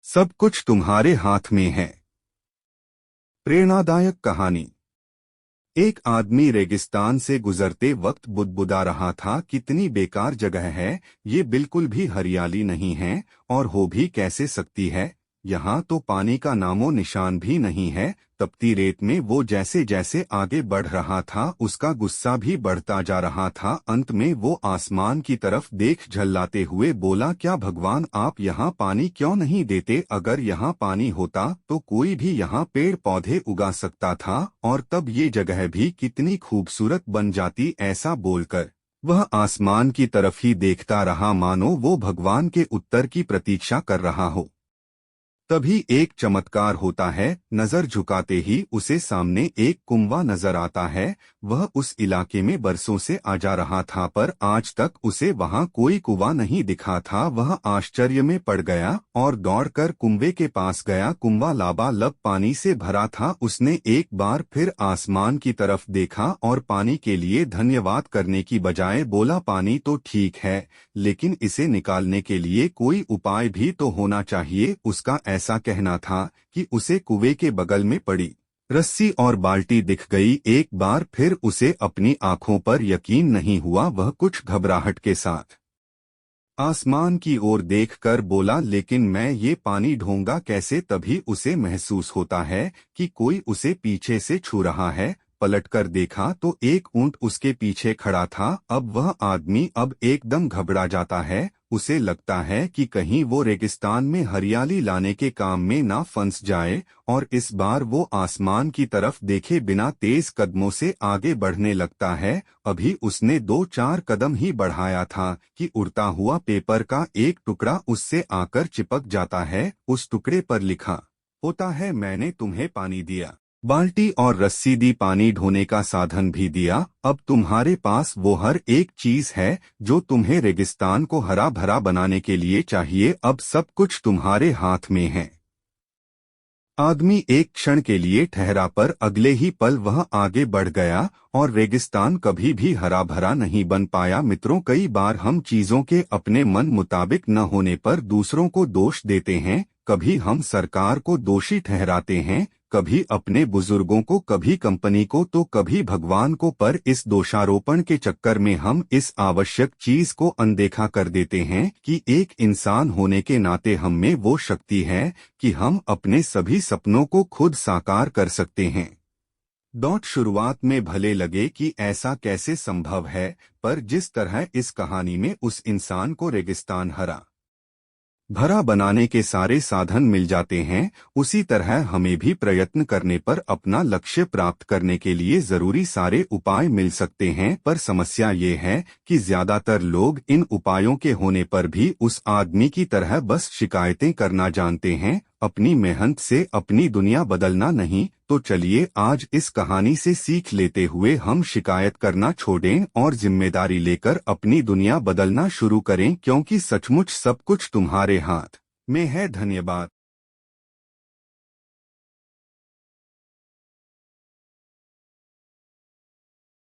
सब कुछ तुम्हारे हाथ में है। प्रेरणादायक कहानी। एक आदमी रेगिस्तान से गुजरते वक्त बुदबुदा रहा था, कितनी बेकार जगह है, ये बिल्कुल भी हरियाली नहीं है और हो भी कैसे सकती है। यहाँ तो पानी का नामो निशान भी नहीं है। तपती रेत में वो जैसे जैसे आगे बढ़ रहा था, उसका गुस्सा भी बढ़ता जा रहा था। अंत में वो आसमान की तरफ देख झल्लाते हुए बोला, क्या भगवान आप यहाँ पानी क्यों नहीं देते? अगर यहाँ पानी होता तो कोई भी यहाँ पेड़ पौधे उगा सकता था और तब ये जगह भी कितनी खूबसूरत बन जाती। ऐसा बोलकर वह आसमान की तरफ ही देखता रहा, मानो वो भगवान के उत्तर की प्रतीक्षा कर रहा हो। तभी एक चमत्कार होता है। नजर झुकाते ही उसे सामने एक कुआं नजर आता है। वह उस इलाके में बरसों से आ जा रहा था, पर आज तक उसे वहां कोई कुआं नहीं दिखा था। वह आश्चर्य में पड़ गया और दौड़कर कुएं के पास गया। कुआं लबालब पानी से भरा था। उसने एक बार फिर आसमान की तरफ देखा और पानी के लिए धन्यवाद करने की बजाय बोला, पानी तो ठीक है, लेकिन इसे निकालने के लिए कोई उपाय भी तो होना चाहिए। उसका ऐसा कहना था कि उसे कुएं के बगल में पड़ी रस्सी और बाल्टी दिख गई। एक बार फिर उसे अपनी आंखों पर यकीन नहीं हुआ। वह कुछ घबराहट के साथ आसमान की ओर देखकर बोला, लेकिन मैं ये पानी ढूंढूंगा कैसे? तभी उसे महसूस होता है कि कोई उसे पीछे से छू रहा है। पलटकर देखा तो एक ऊंट उसके पीछे खड़ा था। अब वह आदमी अब एकदम घबरा जाता है। उसे लगता है कि कहीं वो रेगिस्तान में हरियाली लाने के काम में ना फंस जाए, और इस बार वो आसमान की तरफ देखे बिना तेज कदमों से आगे बढ़ने लगता है। अभी उसने 2-4 कदम ही बढ़ाया था कि उड़ता हुआ पेपर का एक टुकड़ा उससे आकर चिपक जाता है। उस टुकड़े पर लिखा होता है, मैंने तुम्हें पानी दिया, बाल्टी और रस्सी दी, पानी ढोने का साधन भी दिया। अब तुम्हारे पास वो हर एक चीज है जो तुम्हें रेगिस्तान को हरा भरा बनाने के लिए चाहिए। अब सब कुछ तुम्हारे हाथ में है। आदमी एक क्षण के लिए ठहरा, पर अगले ही पल वह आगे बढ़ गया और रेगिस्तान कभी भी हरा भरा नहीं बन पाया। मित्रों, कई बार हम चीजों के अपने मन मुताबिक न होने पर दूसरों को दोष देते हैं। कभी हम सरकार को दोषी ठहराते हैं, कभी अपने बुजुर्गों को, कभी कंपनी को, तो कभी भगवान को। पर इस दोषारोपण के चक्कर में हम इस आवश्यक चीज को अनदेखा कर देते हैं कि एक इंसान होने के नाते हम में वो शक्ति है कि हम अपने सभी सपनों को खुद साकार कर सकते हैं। शुरुआत में भले लगे कि ऐसा कैसे संभव है, पर जिस तरह इस कहानी में उस इंसान को रेगिस्तान हरा भरा बनाने के सारे साधन मिल जाते हैं, उसी तरह हमें भी प्रयत्न करने पर अपना लक्ष्य प्राप्त करने के लिए जरूरी सारे उपाय मिल सकते हैं। पर समस्या ये है कि ज्यादातर लोग इन उपायों के होने पर भी उस आदमी की तरह बस शिकायतें करना जानते हैं, अपनी मेहनत से अपनी दुनिया बदलना नहीं। तो चलिए आज इस कहानी से सीख लेते हुए हम शिकायत करना छोड़ें और जिम्मेदारी लेकर अपनी दुनिया बदलना शुरू करें, क्योंकि सचमुच सब कुछ तुम्हारे हाथ में है। धन्यवाद।